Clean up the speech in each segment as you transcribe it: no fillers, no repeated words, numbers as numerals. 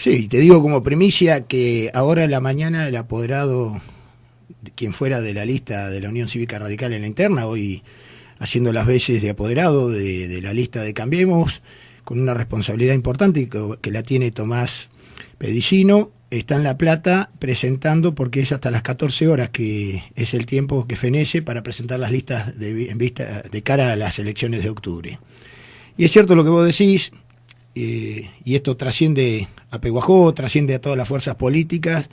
Sí, te digo como primicia que ahora en la mañana el apoderado, quien fuera de la lista de la Unión Cívica Radical en la interna, hoy haciendo las veces de apoderado de la lista de Cambiemos, con una responsabilidad importante que la tiene Tomás Pedicino, está en La Plata presentando, porque es hasta las 14 horas que es el tiempo que fenece para presentar las listas de cara a las elecciones de octubre. Y es cierto lo que vos decís, y esto trasciende a Peguajó, trasciende a todas las fuerzas políticas,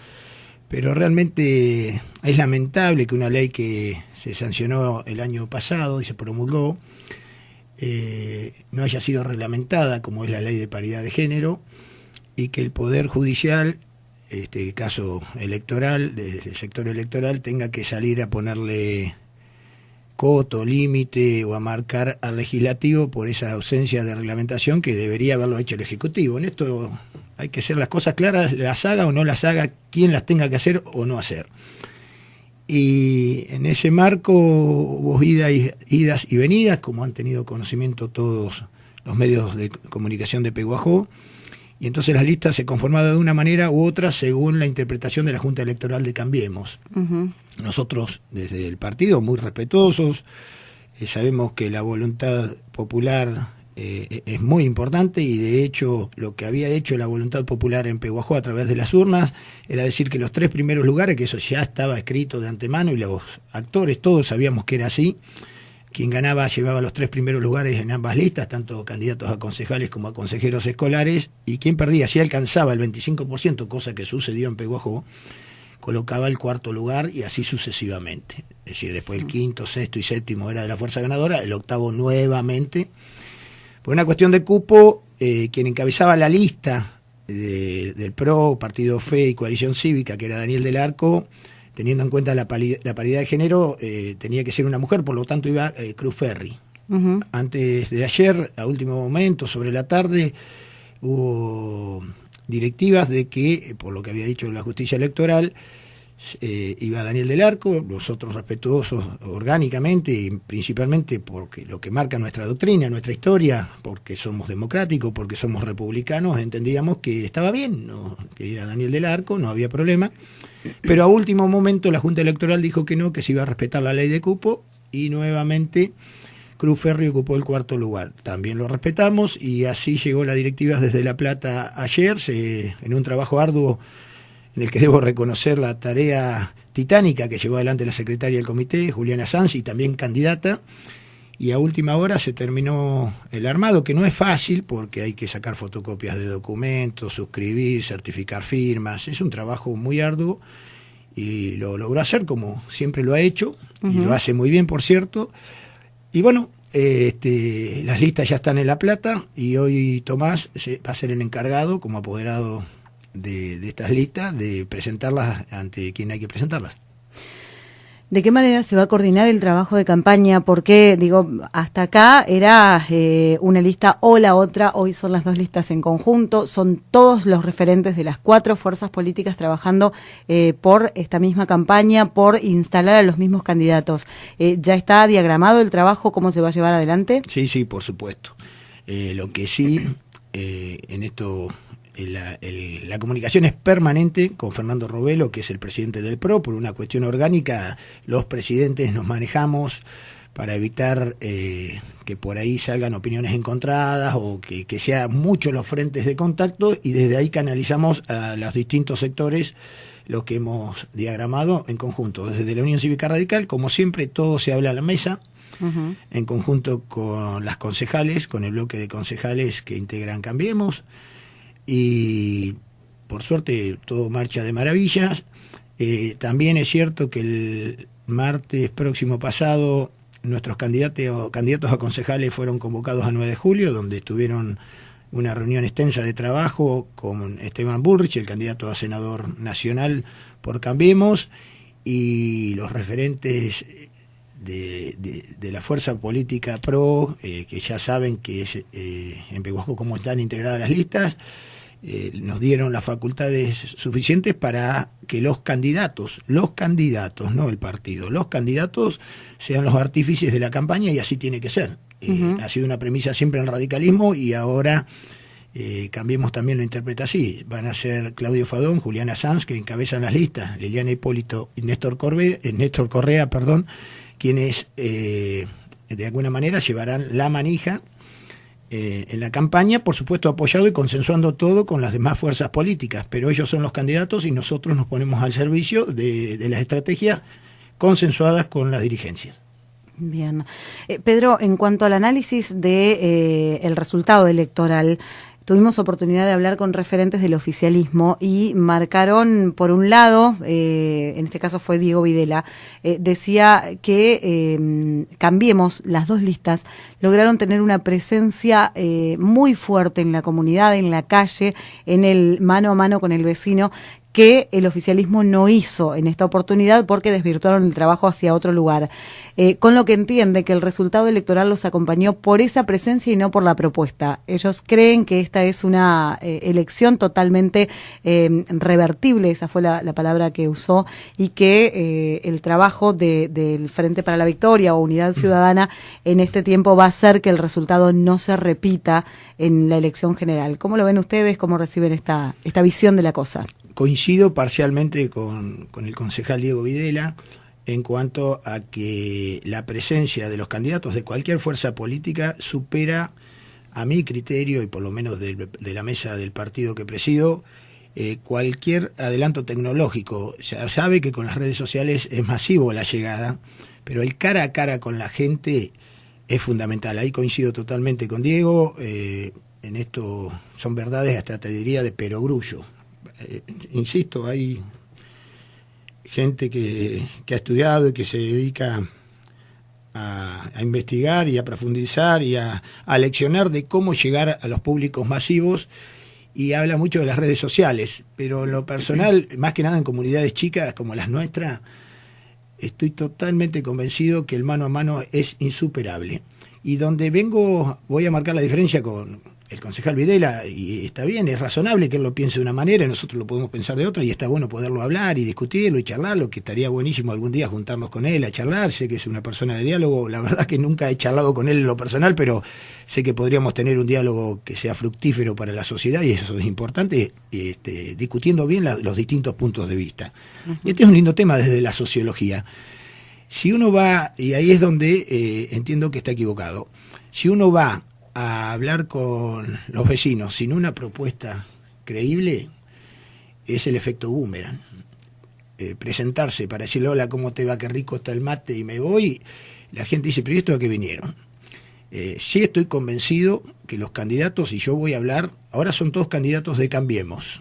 pero realmente es lamentable que una ley que se sancionó el año pasado y se promulgó no haya sido reglamentada, como es la ley de paridad de género, y que el Poder Judicial, este caso electoral, del sector electoral, tenga que salir a ponerle coto, límite o a marcar al legislativo por esa ausencia de reglamentación que debería haberlo hecho el Ejecutivo. En esto hay que hacer las cosas claras, las haga o no las haga, quién las tenga que hacer o no hacer. Y en ese marco hubo idas y venidas, como han tenido conocimiento todos los medios de comunicación de Peguajó, y entonces las listas se conformaban de una manera u otra según la interpretación de la Junta Electoral de Cambiemos. Uh-huh. Nosotros, desde el partido, muy respetuosos, sabemos que la voluntad popular es muy importante, y de hecho lo que había hecho la voluntad popular en Peguajó a través de las urnas era decir que los 3 primeros lugares, que eso ya estaba escrito de antemano y los actores todos sabíamos que era así, quien ganaba llevaba los 3 primeros lugares en ambas listas, tanto candidatos a concejales como a consejeros escolares, y quien perdía, si alcanzaba el 25%, cosa que sucedió en Peguajó, colocaba el 4º lugar y así sucesivamente. Es decir, después el 5º, 6º y 7º era de la fuerza ganadora, el 8º nuevamente. Por una cuestión de cupo, quien encabezaba la lista del PRO, Partido Fe y Coalición Cívica, que era Daniel del Arco, teniendo en cuenta la paridad de género, tenía que ser una mujer, por lo tanto iba Cruz Ferri. Uh-huh. Antes de ayer, a último momento, sobre la tarde, hubo directivas de que, por lo que había dicho la justicia electoral, iba Daniel del Arco, los otros respetuosos orgánicamente, y principalmente porque lo que marca nuestra doctrina, nuestra historia, porque somos democráticos, porque somos republicanos, entendíamos que estaba bien, ¿no? Que era Daniel del Arco, no había problema, pero a último momento la Junta Electoral dijo que no, que se iba a respetar la ley de cupo, y nuevamente Cruz Ferri ocupó el 4º lugar. También lo respetamos, y así llegó la directiva desde La Plata ayer, en un trabajo arduo en el que debo reconocer la tarea titánica que llevó adelante la secretaria del comité, Juliana Sanz, y también candidata, y a última hora se terminó el armado, que no es fácil porque hay que sacar fotocopias de documentos, suscribir, certificar firmas, es un trabajo muy arduo, y lo logró hacer como siempre lo ha hecho, uh-huh. Y lo hace muy bien, por cierto, y bueno, las listas ya están en La Plata, y hoy Tomás va a ser el encargado, como apoderado de estas listas, de presentarlas ante quien hay que presentarlas. ¿De qué manera se va a coordinar el trabajo de campaña? Porque, digo, hasta acá era una lista o la otra, hoy son las 2 listas en conjunto, son todos los referentes de las 4 fuerzas políticas trabajando por esta misma campaña, por instalar a los mismos candidatos. ¿Ya está diagramado el trabajo, cómo se va a llevar adelante? Sí, por supuesto. Lo que sí, en esto... La comunicación es permanente con Fernando Robelo, que es el presidente del PRO. Por una cuestión orgánica, los presidentes nos manejamos para evitar que por ahí salgan opiniones encontradas o que sean muchos los frentes de contacto, y desde ahí canalizamos a los distintos sectores lo que hemos diagramado en conjunto. Desde la Unión Cívica Radical, como siempre, todo se habla a la mesa, uh-huh. En conjunto con las concejales, con el bloque de concejales que integran Cambiemos, y por suerte todo marcha de maravillas. También es cierto que el martes próximo pasado nuestros candidatos a concejales fueron convocados a 9 de julio, donde tuvieron una reunión extensa de trabajo con Esteban Bullrich, el candidato a senador nacional por Cambiemos, y los referentes de la fuerza política PRO, que ya saben que es en Peguajó cómo están integradas las listas, nos dieron las facultades suficientes para que los candidatos, no el partido, los candidatos sean los artífices de la campaña, y así tiene que ser. Uh-huh. Ha sido una premisa siempre en el radicalismo, y ahora Cambiemos también lo interpreta así. Van a ser Claudio Fadón, Juliana Sanz, que encabezan las listas, Liliana Hipólito y Néstor Correa, quienes de alguna manera llevarán la manija en la campaña, por supuesto apoyado y consensuando todo con las demás fuerzas políticas, pero ellos son los candidatos y nosotros nos ponemos al servicio de las estrategias consensuadas con las dirigencias. Bien. Pedro, en cuanto al análisis de el resultado electoral, tuvimos oportunidad de hablar con referentes del oficialismo y marcaron, por un lado, en este caso fue Diego Videla, decía que Cambiemos, las dos listas, lograron tener una presencia muy fuerte en la comunidad, en la calle, en el mano a mano con el vecino, que el oficialismo no hizo en esta oportunidad porque desvirtuaron el trabajo hacia otro lugar, con lo que entiende que el resultado electoral los acompañó por esa presencia y no por la propuesta. Ellos creen que esta es una elección totalmente revertible, esa fue la palabra que usó, y que el trabajo del Frente para la Victoria o Unidad Ciudadana en este tiempo va a hacer que el resultado no se repita en la elección general. ¿Cómo lo ven ustedes? ¿Cómo reciben esta visión de la cosa? Coincido parcialmente con el concejal Diego Videla en cuanto a que la presencia de los candidatos de cualquier fuerza política supera, a mi criterio, y por lo menos de la mesa del partido que presido, cualquier adelanto tecnológico. Ya sabe que con las redes sociales es masivo la llegada, pero el cara a cara con la gente es fundamental. Ahí coincido totalmente con Diego. En esto son verdades, hasta te diría, de perogrullo. Insisto, hay gente que ha estudiado y que se dedica a investigar y a profundizar y a leccionar de cómo llegar a los públicos masivos, y habla mucho de las redes sociales, pero en lo personal, más que nada en comunidades chicas como las nuestras, estoy totalmente convencido que el mano a mano es insuperable. Y donde voy a marcar la diferencia con el concejal Videla, y está bien, es razonable que él lo piense de una manera y nosotros lo podemos pensar de otra, y está bueno poderlo hablar y discutirlo y charlarlo, que estaría buenísimo algún día juntarnos con él a charlar. Sé que es una persona de diálogo, la verdad que nunca he charlado con él en lo personal, pero sé que podríamos tener un diálogo que sea fructífero para la sociedad, y eso es importante, discutiendo bien los distintos puntos de vista. Y este es un lindo tema desde la sociología. Si uno va, y ahí es donde entiendo que está equivocado, si uno va a hablar con los vecinos sin una propuesta creíble, es el efecto boomerang. Presentarse para decirle hola, ¿cómo te va? Qué rico está el mate y me voy. La gente dice, pero ¿y esto a qué vinieron? Sí estoy convencido que los candidatos, y yo voy a hablar, ahora son todos candidatos de Cambiemos,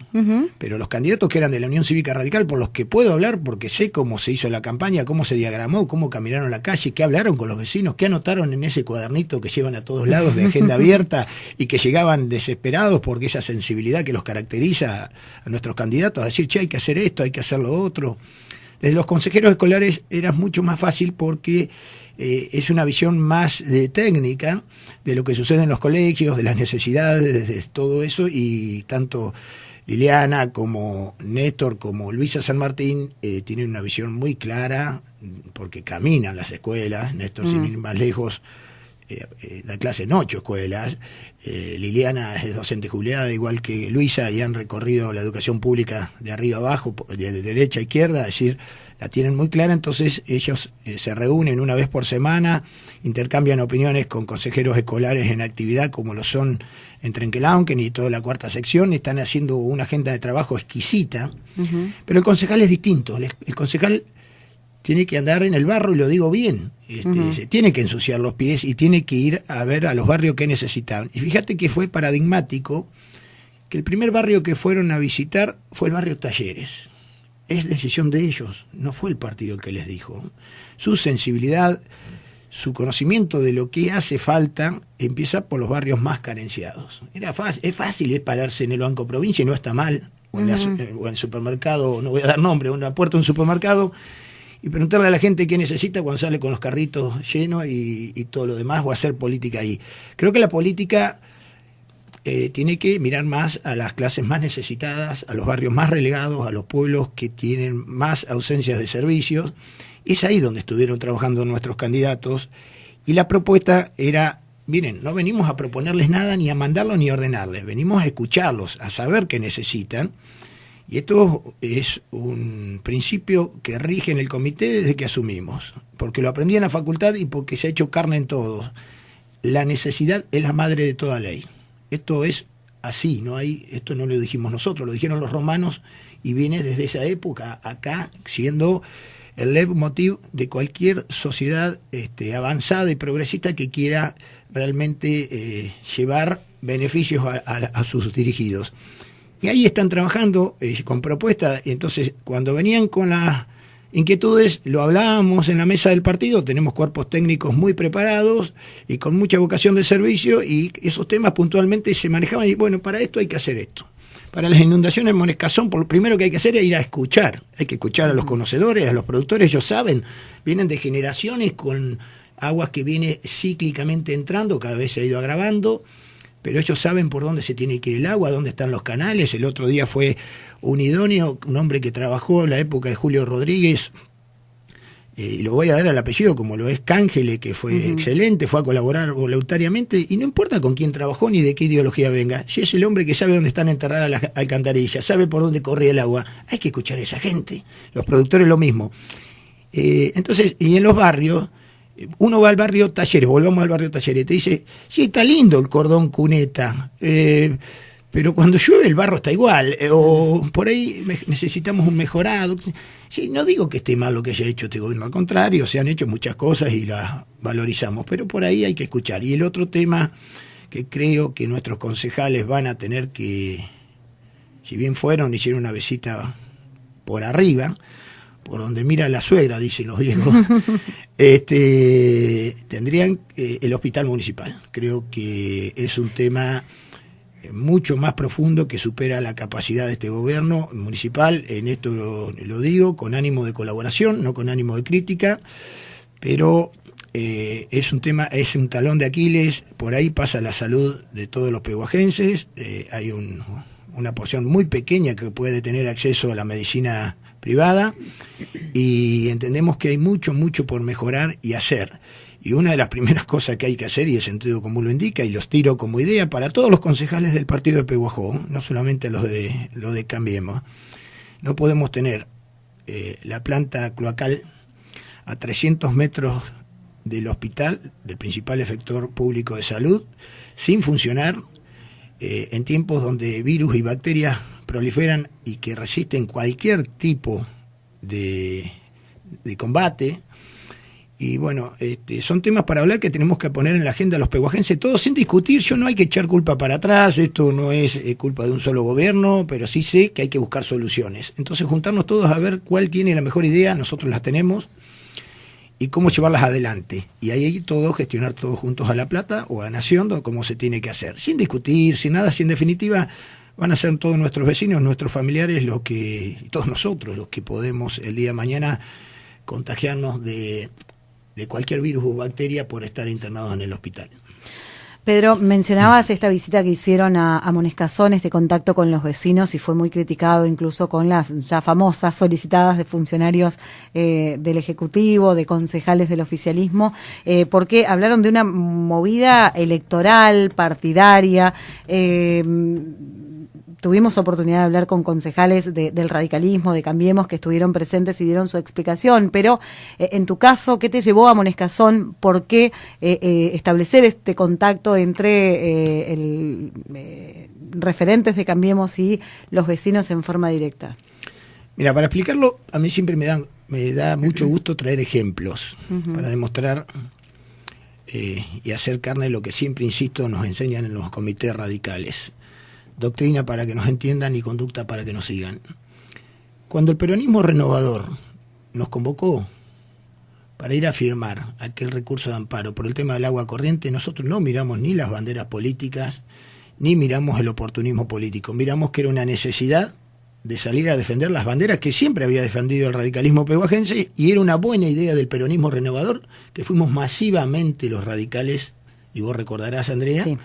pero los candidatos que eran de la Unión Cívica Radical, por los que puedo hablar porque sé cómo se hizo la campaña, cómo se diagramó, cómo caminaron la calle, qué hablaron con los vecinos, qué anotaron en ese cuadernito que llevan a todos lados de agenda abierta, y que llegaban desesperados porque esa sensibilidad que los caracteriza a nuestros candidatos, a decir, che, hay que hacer esto, hay que hacer lo otro. Desde los consejeros escolares era mucho más fácil porque es una visión más técnica de lo que sucede en los colegios, de las necesidades, de todo eso, y tanto Liliana como Néstor como Luisa San Martín tienen una visión muy clara porque caminan las escuelas. Néstor, sin ir más lejos, da clase en 8 escuelas. Liliana es docente jubilada, igual que Luisa, y han recorrido la educación pública de arriba abajo, de derecha a izquierda, es decir, la tienen muy clara. Entonces ellos se reúnen una vez por semana, intercambian opiniones con consejeros escolares en actividad, como lo son en Trenquelauquen y toda la cuarta sección. Están haciendo una agenda de trabajo exquisita, pero el concejal es distinto. El concejal tiene que andar en el barro, y lo digo bien, se tiene que ensuciar los pies y tiene que ir a ver a los barrios que necesitan. Y fíjate que fue paradigmático que el primer barrio que fueron a visitar fue el barrio Talleres. Es decisión de ellos, no fue el partido el que les dijo. Su sensibilidad, su conocimiento de lo que hace falta empieza por los barrios más carenciados. Es fácil pararse en el Banco Provincia, y no está mal, o en el supermercado, no voy a dar nombre, una puerta de un supermercado, y preguntarle a la gente qué necesita cuando sale con los carritos llenos y todo lo demás, o hacer política ahí. Creo que la política tiene que mirar más a las clases más necesitadas, a los barrios más relegados, a los pueblos que tienen más ausencias de servicios. Es ahí donde estuvieron trabajando nuestros candidatos, y la propuesta era miren, no venimos a proponerles nada, ni a mandarlos, ni a ordenarles, venimos a escucharlos, a saber qué necesitan, y esto es un principio que rige en el comité desde que asumimos, porque lo aprendí en la facultad y porque se ha hecho carne en todos. La necesidad es la madre de toda ley. Esto es así, esto no lo dijimos nosotros, lo dijeron los romanos, y viene desde esa época acá siendo el leitmotiv de cualquier sociedad avanzada y progresista que quiera realmente llevar beneficios a sus dirigidos. Y ahí están trabajando con propuestas, y entonces cuando venían con las inquietudes, lo hablábamos en la mesa del partido, tenemos cuerpos técnicos muy preparados y con mucha vocación de servicio, y esos temas puntualmente se manejaban, y bueno, para esto hay que hacer esto. Para las inundaciones en Monescazón, por lo primero que hay que hacer es ir a escuchar. Hay que escuchar a los conocedores, a los productores. Ellos saben, vienen de generaciones con aguas que viene cíclicamente entrando, cada vez se ha ido agravando, pero ellos saben por dónde se tiene que ir el agua, dónde están los canales. El otro día fue un idóneo, un hombre que trabajó en la época de Julio Rodríguez, y lo voy a dar al apellido, como lo es Cángele, que fue excelente, fue a colaborar voluntariamente, y no importa con quién trabajó ni de qué ideología venga, si es el hombre que sabe dónde están enterradas las alcantarillas, sabe por dónde corre el agua, hay que escuchar a esa gente. Los productores lo mismo. Entonces, y en los barrios, uno va al barrio Talleres, volvamos al barrio Talleres, te dice, sí, está lindo el cordón cuneta, pero cuando llueve el barro está igual, o por ahí necesitamos un mejorado. Sí, no digo que esté mal lo que haya hecho este gobierno, al contrario, se han hecho muchas cosas y las valorizamos, pero por ahí hay que escuchar. Y el otro tema que creo que nuestros concejales van a tener que, si bien hicieron una visita por arriba, por donde mira la suegra, dicen los viejos, tendrían el hospital municipal. Creo que es un tema mucho más profundo que supera la capacidad de este gobierno municipal. En esto lo digo con ánimo de colaboración, no con ánimo de crítica, pero es un tema, es un talón de Aquiles. Por ahí pasa la salud de todos los pehuajenses. Hay una porción muy pequeña que puede tener acceso a la medicina privada, y entendemos que hay mucho por mejorar y hacer. Y una de las primeras cosas que hay que hacer, y el sentido común lo indica, y los tiro como idea para todos los concejales del partido de Pehuajó, no solamente los de Cambiemos, no podemos tener la planta cloacal a 300 metros del hospital, del principal efector público de salud, sin funcionar, en tiempos donde virus y bacterias proliferan y que resisten cualquier tipo de combate. Y bueno, son temas para hablar que tenemos que poner en la agenda a los pehuajenses, todos sin discutir. Yo no hay que echar culpa para atrás, esto no es culpa de un solo gobierno, pero sí sé que hay que buscar soluciones. Entonces juntarnos todos a ver cuál tiene la mejor idea, nosotros las tenemos, y cómo llevarlas adelante. Y ahí todos, gestionar todos juntos a La Plata o a Nación, como se tiene que hacer. Sin discutir, sin nada, si en definitiva van a ser todos nuestros vecinos, nuestros familiares, todos nosotros los que podemos el día de mañana contagiarnos de cualquier virus o bacteria por estar internados en el hospital. Pedro, mencionabas esta visita que hicieron a Monescazón, este contacto con los vecinos, y fue muy criticado incluso con las ya famosas solicitadas de funcionarios del Ejecutivo, de concejales del oficialismo, porque hablaron de una movida electoral, partidaria. Tuvimos oportunidad de hablar con concejales del radicalismo, de Cambiemos, que estuvieron presentes y dieron su explicación, pero en tu caso, ¿qué te llevó a Monescazón? ¿Por qué establecer este contacto entre referentes de Cambiemos y los vecinos en forma directa? Mira, para explicarlo, a mí siempre me da mucho gusto traer ejemplos para demostrar y hacer carne lo que siempre, insisto, nos enseñan en los comités radicales. Doctrina para que nos entiendan y conducta para que nos sigan. Cuando el peronismo renovador nos convocó para ir a firmar aquel recurso de amparo por el tema del agua corriente, nosotros no miramos ni las banderas políticas, ni miramos el oportunismo político. Miramos que era una necesidad de salir a defender las banderas que siempre había defendido el radicalismo pehuajense, y era una buena idea del peronismo renovador, que fuimos masivamente los radicales, y vos recordarás, Andrea, sí,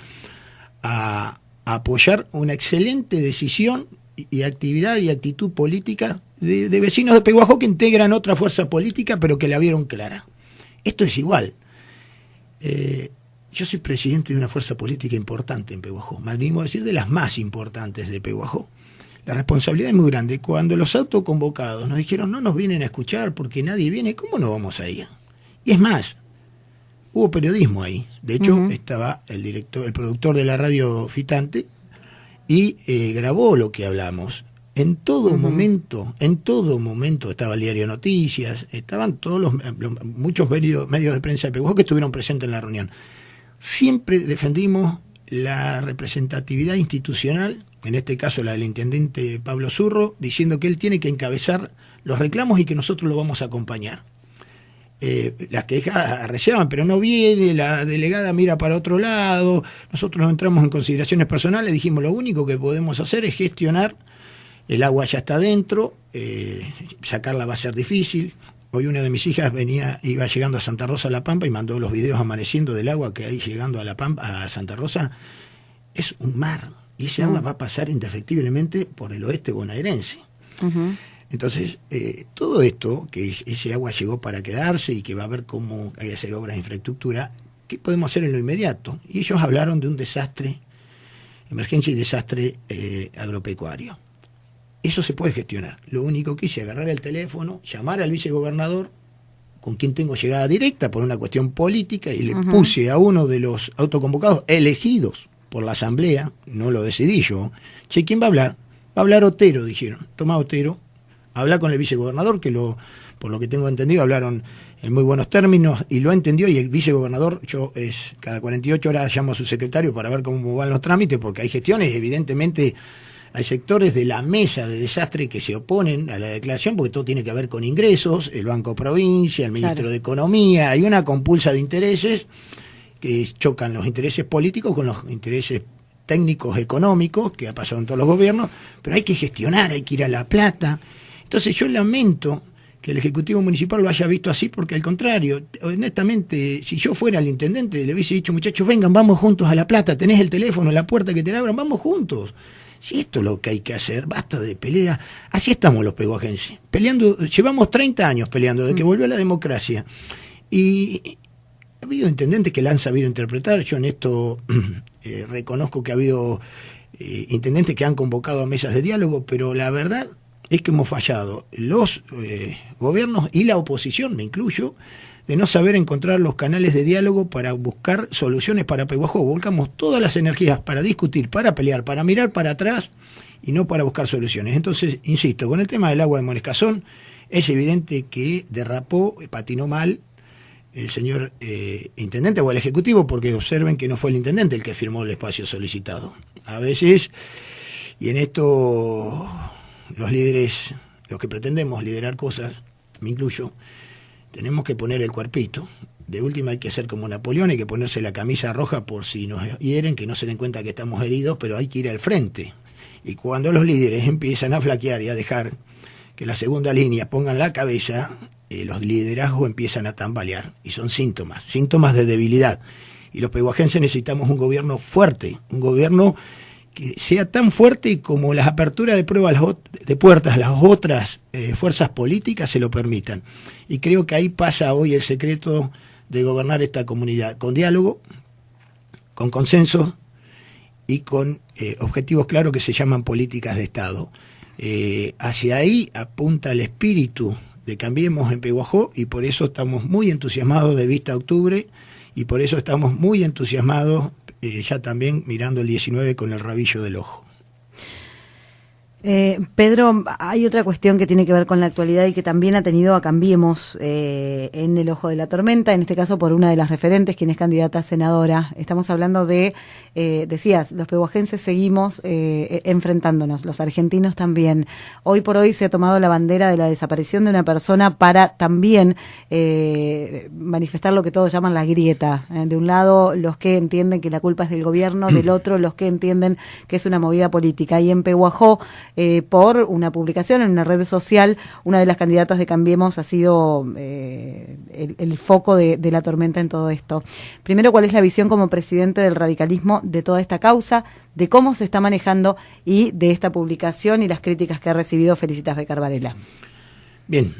a apoyar una excelente decisión y actividad y actitud política de vecinos de Pehuajó que integran otra fuerza política, pero que la vieron clara. Esto es igual. yo soy presidente de una fuerza política importante en Pehuajó, me animo a decir de las más importantes de Pehuajó. La responsabilidad es muy grande. Cuando los autoconvocados nos dijeron no nos vienen a escuchar porque nadie viene, ¿cómo no vamos a ir? Y es más, hubo periodismo ahí. De hecho, estaba el productor de la radio Fitante, y grabó lo que hablamos. En todo momento estaba el diario Noticias, estaban todos muchos medios de prensa de Pehuajó que estuvieron presentes en la reunión. Siempre defendimos la representatividad institucional, en este caso la del intendente Pablo Zurro, diciendo que él tiene que encabezar los reclamos y que nosotros lo vamos a acompañar. Las quejas arreciaban, pero no viene, la delegada mira para otro lado, nosotros no entramos en consideraciones personales, dijimos lo único que podemos hacer es gestionar, el agua ya está adentro, sacarla va a ser difícil. Hoy una de mis hijas iba llegando a Santa Rosa La Pampa y mandó los videos amaneciendo del agua que hay llegando a La Pampa, a Santa Rosa. Es un mar, y ese agua va a pasar indefectiblemente por el oeste bonaerense. Entonces, todo esto, que ese agua llegó para quedarse y que va a ver cómo hay que hacer obras de infraestructura, ¿qué podemos hacer en lo inmediato? Y ellos hablaron de un desastre, emergencia y desastre agropecuario. Eso se puede gestionar. Lo único que hice, agarrar el teléfono, llamar al vicegobernador, con quien tengo llegada directa por una cuestión política, y le puse a uno de los autoconvocados elegidos por la asamblea, no lo decidí yo, che, ¿quién va a hablar? Va a hablar Otero, dijeron. Toma Otero, habla con el vicegobernador, que por lo que tengo entendido hablaron en muy buenos términos y lo entendió, y el vicegobernador, cada 48 horas llamo a su secretario para ver cómo van los trámites, porque hay gestiones, evidentemente hay sectores de la mesa de desastre que se oponen a la declaración, porque todo tiene que ver con ingresos, el Banco Provincia, el Ministro de Economía, hay una compulsa de intereses que chocan los intereses políticos con los intereses técnicos económicos, que ha pasado en todos los gobiernos, pero hay que gestionar, hay que ir a La Plata. Entonces yo lamento que el Ejecutivo Municipal lo haya visto así, porque al contrario, honestamente, si yo fuera el intendente, le hubiese dicho, muchachos, vengan, vamos juntos a La Plata, tenés el teléfono, la puerta que te la abran, vamos juntos. Si esto es lo que hay que hacer, basta de pelea. Así estamos los pehuajenses, peleando, llevamos 30 años peleando, desde que volvió la democracia. Y ha habido intendentes que la han sabido interpretar, yo en esto reconozco que ha habido intendentes que han convocado a mesas de diálogo, pero la verdad es que hemos fallado, los gobiernos y la oposición, me incluyo, de no saber encontrar los canales de diálogo para buscar soluciones para Pehuajó. Volcamos todas las energías para discutir, para pelear, para mirar para atrás y no para buscar soluciones. Entonces, insisto, con el tema del agua de Monescazón, es evidente que derrapó, patinó mal el señor intendente o el ejecutivo, porque observen que no fue el intendente el que firmó el espacio solicitado. A veces, y en esto los líderes, los que pretendemos liderar cosas, me incluyo, tenemos que poner el cuerpito. De última hay que hacer como Napoleón, hay que ponerse la camisa roja por si nos hieren, que no se den cuenta que estamos heridos, pero hay que ir al frente. Y cuando los líderes empiezan a flaquear y a dejar que la segunda línea pongan la cabeza, los liderazgos empiezan a tambalear. Y son síntomas de debilidad. Y los pehuajenses necesitamos un gobierno fuerte, un gobierno que sea tan fuerte como las aperturas de pruebas de puertas, las otras fuerzas políticas se lo permitan. Y creo que ahí pasa hoy el secreto de gobernar esta comunidad, con diálogo, con consenso y con objetivos claros que se llaman políticas de Estado. Hacia ahí apunta el espíritu de Cambiemos en Pehuajó, y por eso estamos muy entusiasmados de vista a octubre, y por eso estamos muy entusiasmados ya también mirando el 19 con el rabillo del ojo. Pedro, hay otra cuestión que tiene que ver con la actualidad y que también ha tenido a Cambiemos en el ojo de la tormenta, en este caso por una de las referentes, quien es candidata a senadora. Estamos hablando de, decías, los pehuajenses seguimos enfrentándonos, los argentinos también. Hoy por hoy se ha tomado la bandera de la desaparición de una persona para también manifestar lo que todos llaman la grieta. De un lado, los que entienden que la culpa es del gobierno, del otro, los que entienden que es una movida política. Y en Pehuajó, por una publicación en una red social, una de las candidatas de Cambiemos ha sido el foco de la tormenta en todo esto. Primero, ¿cuál es la visión como presidente del radicalismo de toda esta causa, de cómo se está manejando y de esta publicación y las críticas que ha recibido Felicitas Becar Varela? Bien,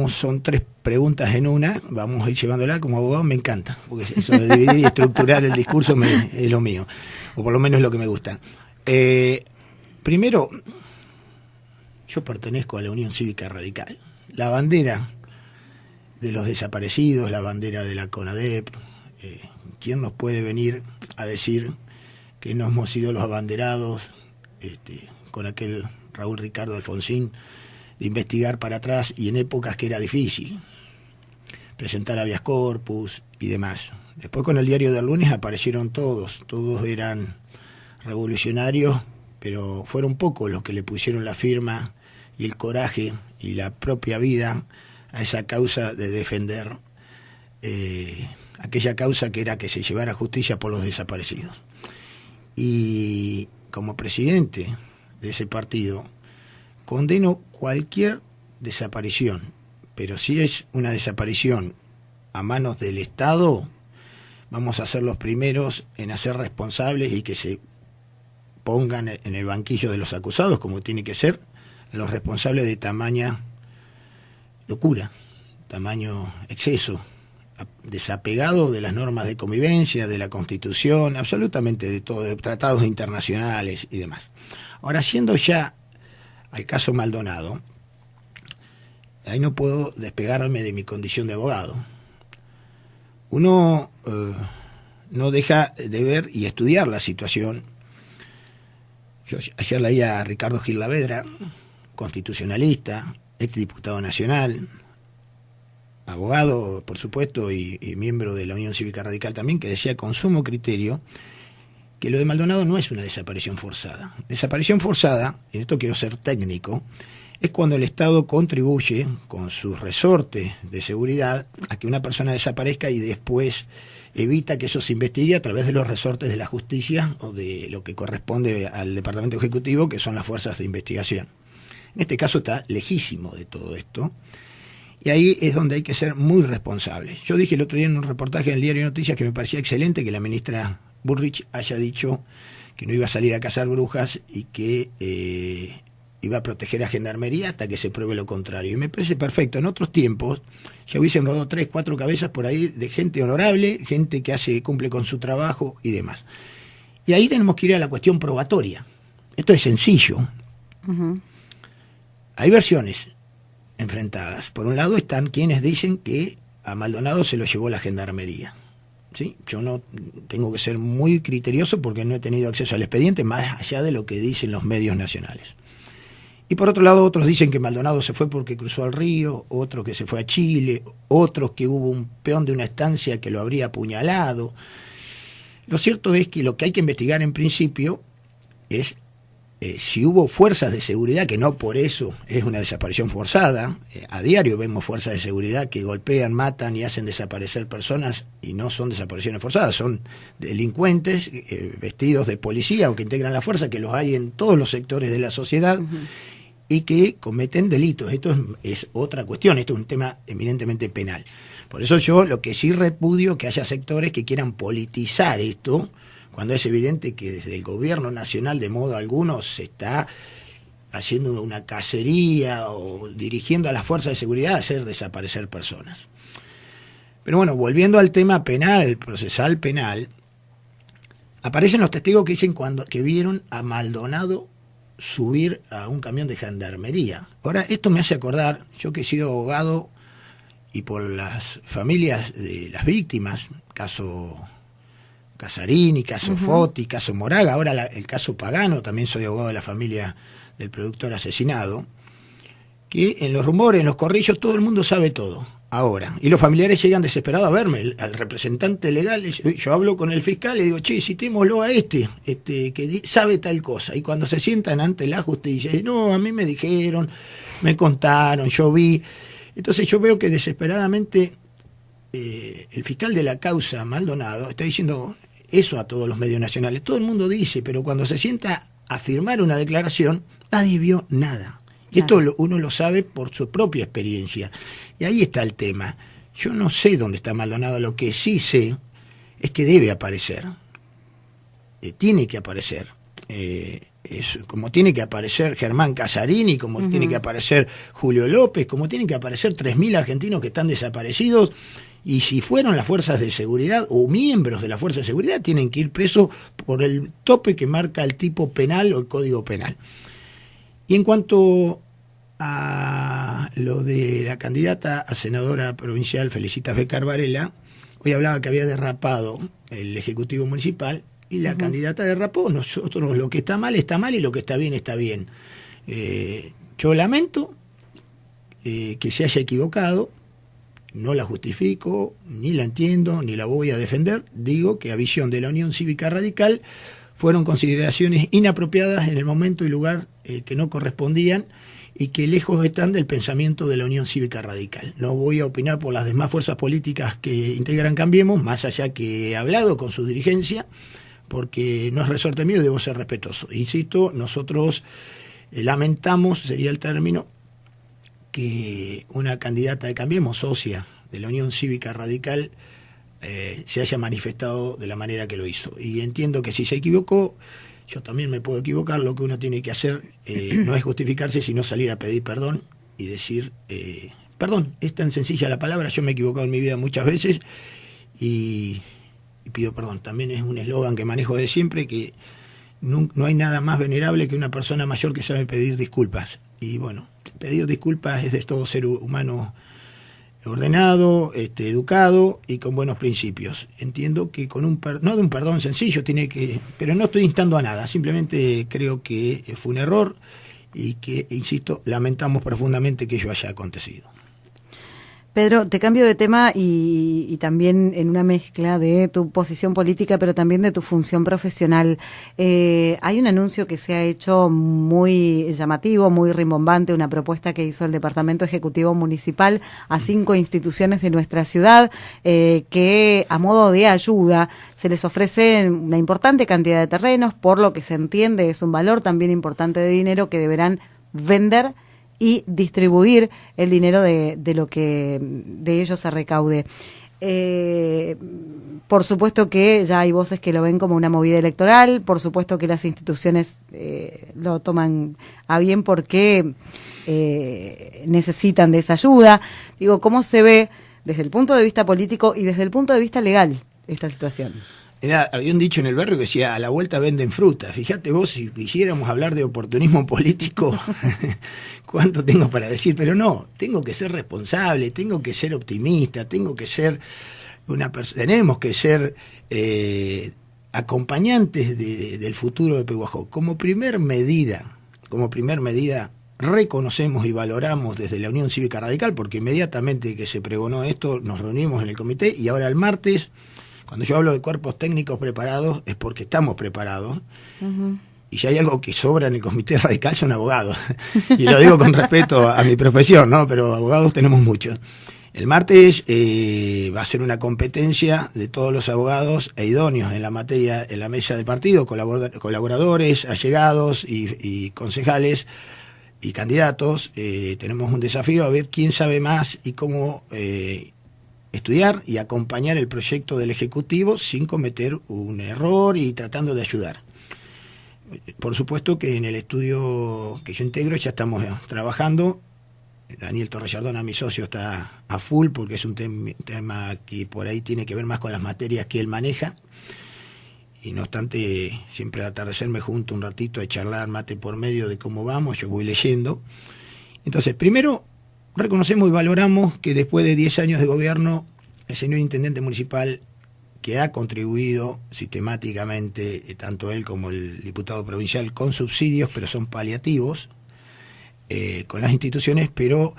son 3 preguntas en una, vamos a ir llevándola. Como abogado me encanta, porque eso de dividir y estructurar el discurso es lo mío, o por lo menos es lo que me gusta. Primero, yo pertenezco a la Unión Cívica Radical. La bandera de los desaparecidos, la bandera de la CONADEP, ¿quién nos puede venir a decir que no hemos sido los abanderados con aquel Raúl Ricardo Alfonsín, de investigar para atrás y en épocas que era difícil presentar habeas corpus y demás? Después con el Diario del Lunes aparecieron todos eran revolucionarios, pero fueron pocos los que le pusieron la firma y el coraje y la propia vida a esa causa de defender aquella causa que era que se llevara justicia por los desaparecidos. Y como presidente de ese partido condeno cualquier desaparición, pero si es una desaparición a manos del Estado, vamos a ser los primeros en hacer responsables y que se pongan en el banquillo de los acusados, como tiene que ser, los responsables de tamaña locura, tamaño exceso, desapegado de las normas de convivencia, de la Constitución, absolutamente de todo, de tratados internacionales y demás. Ahora, yendo ya al caso Maldonado, ahí no puedo despegarme de mi condición de abogado. Uno no deja de ver y estudiar la situación. Yo ayer leía a Ricardo Gil Lavedra, constitucionalista, exdiputado nacional, abogado, por supuesto, y miembro de la Unión Cívica Radical también, que decía con sumo criterio que lo de Maldonado no es una desaparición forzada. Desaparición forzada, en esto quiero ser técnico, es cuando el Estado contribuye con sus resortes de seguridad a que una persona desaparezca y después evita que eso se investigue a través de los resortes de la justicia o de lo que corresponde al Departamento Ejecutivo, que son las fuerzas de investigación. En este caso está lejísimo de todo esto, y ahí es donde hay que ser muy responsables. Yo dije el otro día en un reportaje en el Diario de Noticias que me parecía excelente que la ministra Bullrich haya dicho que no iba a salir a cazar brujas y que iba a proteger a Gendarmería hasta que se pruebe lo contrario. Y me parece perfecto. En otros tiempos ya hubiesen rodado 3, 4 cabezas por ahí de gente honorable, gente que cumple con su trabajo y demás. Y ahí tenemos que ir a la cuestión probatoria. Esto es sencillo. Uh-huh. Hay versiones enfrentadas. Por un lado están quienes dicen que a Maldonado se lo llevó la Gendarmería. ¿Sí? Yo no tengo que ser muy criterioso porque no he tenido acceso al expediente más allá de lo que dicen los medios nacionales. Y por otro lado otros dicen que Maldonado se fue porque cruzó al río, otros que se fue a Chile, otros que hubo un peón de una estancia que lo habría apuñalado. Lo cierto es que lo que hay que investigar en principio es si hubo fuerzas de seguridad, que no por eso es una desaparición forzada. A diario vemos fuerzas de seguridad que golpean, matan y hacen desaparecer personas y no son desapariciones forzadas, son delincuentes vestidos de policía o que integran la fuerza, que los hay en todos los sectores de la sociedad. Uh-huh. Y que cometen delitos. Esto es otra cuestión, esto es un tema eminentemente penal. Por eso yo lo que sí repudio que haya sectores que quieran politizar esto, cuando es evidente que desde el gobierno nacional de modo alguno se está haciendo una cacería o dirigiendo a las fuerzas de seguridad a hacer desaparecer personas. Pero bueno, volviendo al tema penal, procesal penal, aparecen los testigos que dicen que vieron a Maldonado subir a un camión de Gendarmería. Ahora, esto me hace acordar, yo que he sido abogado y por las familias de las víctimas, caso Casarini, caso uh-huh. Foti, caso Moraga, ahora el caso Pagano, también soy abogado de la familia del productor asesinado, que en los rumores, en los corrillos, todo el mundo sabe todo, ahora. Y los familiares llegan desesperados a verme, al representante legal, yo hablo con el fiscal y digo, che, citémoslo a que sabe tal cosa. Y cuando se sientan ante la justicia, no, a mí me dijeron, me contaron, yo vi. Entonces yo veo que desesperadamente el fiscal de la causa Maldonado está diciendo eso a todos los medios nacionales. Todo el mundo dice, pero cuando se sienta a firmar una declaración, nadie vio nada. Y esto uno lo sabe por su propia experiencia. Y ahí está el tema. Yo no sé dónde está Maldonado, lo que sí sé es que debe aparecer. Tiene que aparecer. como tiene que aparecer Germán Casarini, como tiene que aparecer Julio López, como tienen que aparecer 3.000 argentinos que están desaparecidos, y si fueron las fuerzas de seguridad o miembros de la fuerza de seguridad, tienen que ir presos por el tope que marca el tipo penal o el código penal. Y en cuanto a lo de la candidata a senadora provincial Felicitas Becar Varela, hoy hablaba que había derrapado el Ejecutivo Municipal, y la candidata derrapó. Nosotros, lo que está mal y lo que está bien está bien. Yo lamento que se haya equivocado, no la justifico, ni la entiendo, ni la voy a defender. Digo que a visión de la Unión Cívica Radical fueron consideraciones inapropiadas en el momento y lugar que no correspondían, y que lejos están del pensamiento de la Unión Cívica Radical. No voy a opinar por las demás fuerzas políticas que integran Cambiemos, más allá que he hablado con su dirigencia, porque no es resorte mío y debo ser respetuoso. Insisto, nosotros lamentamos, sería el término, que una candidata de Cambiemos, socia de la Unión Cívica Radical, se haya manifestado de la manera que lo hizo. Y entiendo que si se equivocó, yo también me puedo equivocar. Lo que uno tiene que hacer no es justificarse, sino salir a pedir perdón y decir, perdón, es tan sencilla la palabra, yo me he equivocado en mi vida muchas veces y pido perdón. También es un eslogan que manejo de siempre, que no hay nada más venerable que una persona mayor que sabe pedir disculpas. Y bueno, pedir disculpas es de todo ser humano ordenado, educado y con buenos principios. Entiendo que con no de un perdón sencillo, pero no estoy instando a nada, simplemente creo que fue un error y que, insisto, lamentamos profundamente que ello haya acontecido. Pedro, te cambio de tema y también en una mezcla de tu posición política, pero también de tu función profesional. Hay un anuncio que se ha hecho muy llamativo, muy rimbombante, una propuesta que hizo el Departamento Ejecutivo Municipal a 5 instituciones de nuestra ciudad, que a modo de ayuda se les ofrece una importante cantidad de terrenos, por lo que se entiende es un valor también importante de dinero que deberán vender y distribuir el dinero de lo que de ellos se recaude. Por supuesto que ya hay voces que lo ven como una movida electoral, por supuesto que las instituciones lo toman a bien porque necesitan de esa ayuda. Digo, ¿cómo se ve desde el punto de vista político y desde el punto de vista legal esta situación? Había un dicho en el barrio que decía, a la vuelta venden fruta. Fíjate vos, si quisiéramos hablar de oportunismo político, cuánto tengo para decir, pero no, tengo que ser responsable, tengo que ser optimista, tenemos que ser acompañantes del futuro de Pehuajó. Como primer medida, reconocemos y valoramos desde la Unión Cívica Radical, porque inmediatamente que se pregonó esto, nos reunimos en el comité, y ahora el martes, cuando yo hablo de cuerpos técnicos preparados, es porque estamos preparados. Y si hay algo que sobra en el comité radical son abogados. Y lo digo con respeto a mi profesión, ¿no? Pero abogados tenemos muchos. El martes va a ser una competencia de todos los abogados e idóneos en la materia en la mesa del partido, colaboradores, allegados y concejales y candidatos. Tenemos un desafío a ver quién sabe más y cómo estudiar y acompañar el proyecto del Ejecutivo sin cometer un error y tratando de ayudar. Por supuesto que en el estudio que yo integro ya estamos trabajando. Daniel Torrellardona, mi socio, está a full porque es un tema que por ahí tiene que ver más con las materias que él maneja. Y no obstante, siempre al atardecer me junto un ratito a charlar, mate por medio, de cómo vamos, yo voy leyendo. Entonces, primero, reconocemos y valoramos que después de 10 años de gobierno, el señor intendente municipal, que ha contribuido sistemáticamente, tanto él como el diputado provincial, con subsidios, pero son paliativos, con las instituciones, pero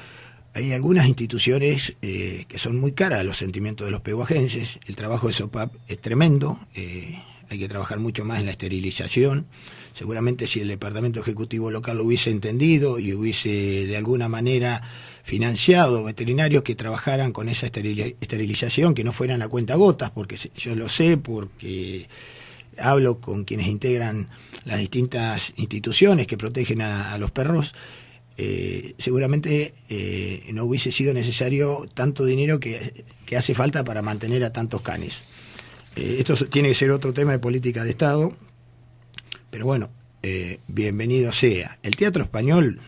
hay algunas instituciones que son muy caras a los sentimientos de los pehuajenses. El trabajo de SOPAP es tremendo, hay que trabajar mucho más en la esterilización. Seguramente si el Departamento Ejecutivo Local lo hubiese entendido y hubiese de alguna manera financiado veterinarios que trabajaran con esa esterilización, que no fueran a cuentagotas, porque yo lo sé, porque hablo con quienes integran las distintas instituciones que protegen a los perros, seguramente no hubiese sido necesario tanto dinero que hace falta para mantener a tantos canes. Esto tiene que ser otro tema de política de Estado, pero bueno, bienvenido sea. El teatro español,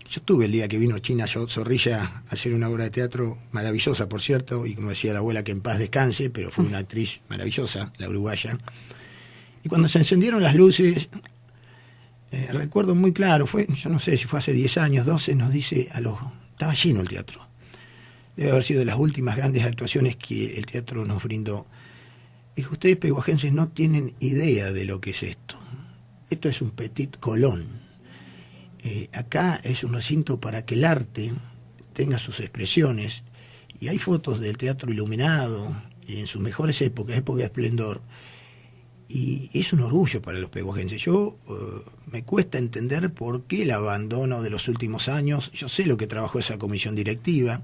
yo estuve el día que vino China Zorrilla a hacer una obra de teatro maravillosa, por cierto, y como decía la abuela, que en paz descanse, pero fue una actriz maravillosa, la uruguaya. Y cuando se encendieron las luces, recuerdo muy claro, yo no sé si fue hace 10 años, 12, nos dice estaba lleno el teatro. Debe haber sido de las últimas grandes actuaciones que el teatro nos brindó. Dijo, ustedes peguajenses no tienen idea de lo que es esto. Esto es un Petit Colón. Acá es un recinto para que el arte tenga sus expresiones. Y hay fotos del teatro iluminado, en sus mejores épocas, época de esplendor. Y es un orgullo para los peguajenses. Yo me cuesta entender por qué el abandono de los últimos años. Yo sé lo que trabajó esa comisión directiva.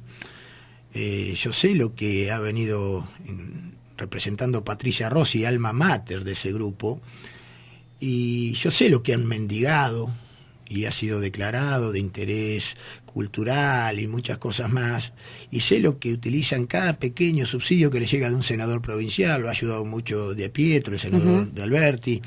Yo sé lo que ha venido representando Patricia Rossi, alma mater de ese grupo. Y yo sé lo que han mendigado y ha sido declarado de interés cultural y muchas cosas más, y sé lo que utilizan cada pequeño subsidio que le llega de un senador provincial. Lo ha ayudado mucho De Pietro, el senador de Alberti,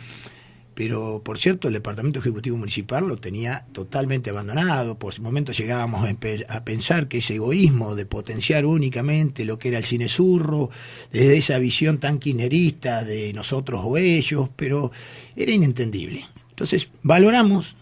pero por cierto el Departamento Ejecutivo Municipal lo tenía totalmente abandonado. Por momentos llegábamos a pensar que ese egoísmo de potenciar únicamente lo que era el cine zurro, desde esa visión tan kirchnerista de nosotros o ellos, pero era inentendible. Entonces valoramos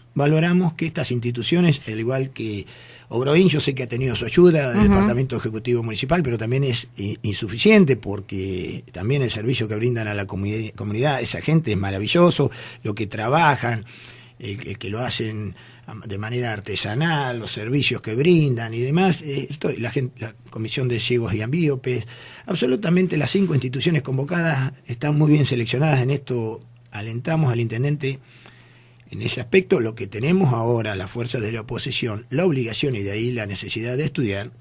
que estas instituciones, al igual que Ogroín, yo sé que ha tenido su ayuda del Departamento Ejecutivo Municipal, pero también es insuficiente, porque también el servicio que brindan a la comunidad, esa gente es maravilloso, lo que trabajan, el que lo hacen de manera artesanal, los servicios que brindan y demás. La Comisión de Ciegos y Ambíopes, absolutamente las 5 instituciones convocadas están muy bien seleccionadas. En esto alentamos al intendente en ese aspecto. Lo que tenemos ahora, las fuerzas de la oposición, la obligación y de ahí la necesidad de estudiar,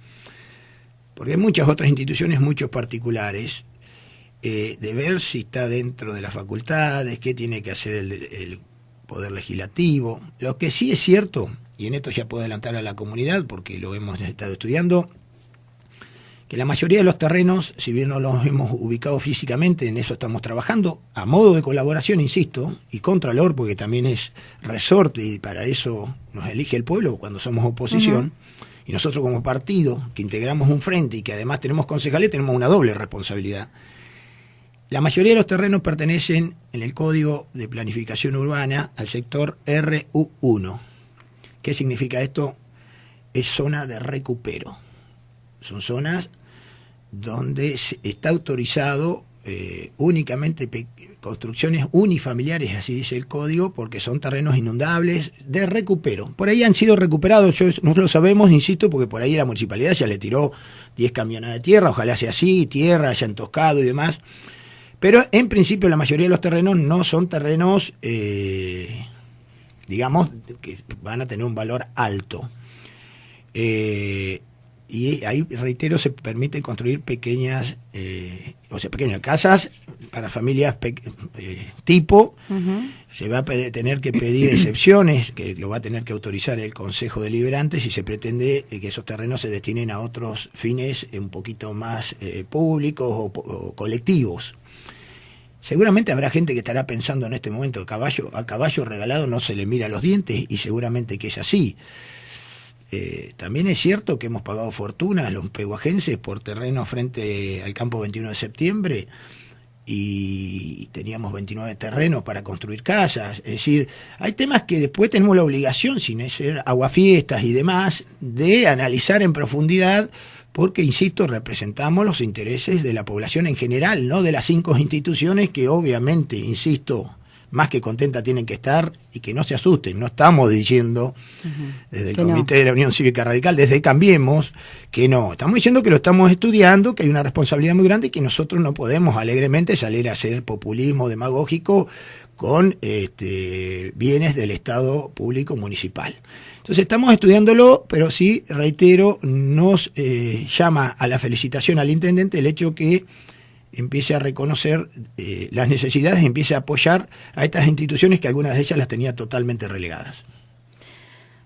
porque hay muchas otras instituciones, muchos particulares, de ver si está dentro de las facultades, qué tiene que hacer el Poder Legislativo. Lo que sí es cierto, y en esto ya puedo adelantar a la comunidad porque lo hemos estado estudiando, que la mayoría de los terrenos, si bien no los hemos ubicado físicamente, en eso estamos trabajando, a modo de colaboración, insisto, y Contralor, porque también es resorte y para eso nos elige el pueblo cuando somos oposición, y nosotros como partido, que integramos un frente y que además tenemos concejales, tenemos una doble responsabilidad. La mayoría de los terrenos pertenecen en el Código de Planificación Urbana al sector RU1. ¿Qué significa esto? Es zona de recupero. Son zonas donde está autorizado únicamente construcciones unifamiliares, así dice el código, porque son terrenos inundables de recupero. Por ahí han sido recuperados, no lo sabemos, insisto, porque por ahí la municipalidad ya le tiró 10 camiones de tierra, ojalá sea así, tierra, hayan toscado y demás. Pero en principio la mayoría de los terrenos no son terrenos, digamos, que van a tener un valor alto. Y ahí, reitero, se permite construir pequeñas casas para familias tipo. Se va a tener que pedir excepciones, que lo va a tener que autorizar el Consejo Deliberante si se pretende que esos terrenos se destinen a otros fines un poquito más públicos o colectivos. Seguramente habrá gente que estará pensando en este momento, a caballo regalado no se le mira los dientes, y seguramente que es así. También es cierto que hemos pagado fortunas los peguajenses por terrenos frente al campo 21 de septiembre y teníamos 29 terrenos para construir casas. Es decir, hay temas que después tenemos la obligación, sin ser aguafiestas y demás, de analizar en profundidad, porque, insisto, representamos los intereses de la población en general, no de las 5 instituciones que obviamente, insisto, más que contenta tienen que estar, y que no se asusten, no estamos diciendo desde el Comité de la Unión Cívica Radical, desde Cambiemos, que no, estamos diciendo que lo estamos estudiando, que hay una responsabilidad muy grande y que nosotros no podemos alegremente salir a hacer populismo demagógico con bienes del Estado público municipal. Entonces estamos estudiándolo, pero sí, reitero, nos llama a la felicitación al intendente el hecho que empiece a reconocer las necesidades y empiece a apoyar a estas instituciones que algunas de ellas las tenía totalmente relegadas.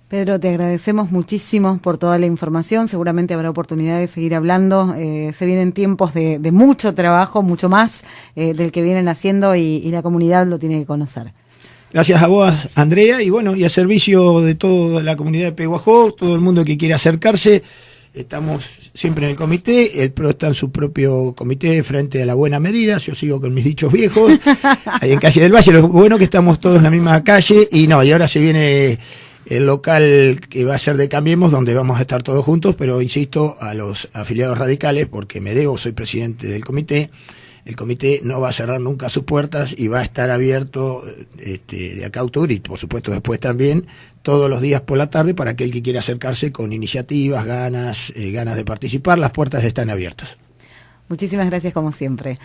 Pedro, te agradecemos muchísimo por toda la información. Seguramente habrá oportunidad de seguir hablando. Se vienen tiempos de mucho trabajo, mucho más del que vienen haciendo, y la comunidad lo tiene que conocer. Gracias a vos, Andrea, y bueno, y a servicio de toda la comunidad de Peguajó, todo el mundo que quiera acercarse. Estamos siempre en el comité, el PRO está en su propio comité frente a la buena medida, yo sigo con mis dichos viejos, ahí en Calle del Valle, lo bueno que estamos todos en la misma calle, y ahora se viene el local que va a ser de Cambiemos, donde vamos a estar todos juntos, pero insisto, a los afiliados radicales, porque me debo, soy presidente del comité, el comité no va a cerrar nunca sus puertas y va a estar abierto de acá a octubre y por supuesto después también, todos los días por la tarde para aquel que quiera acercarse con iniciativas, ganas de participar, las puertas están abiertas. Muchísimas gracias como siempre.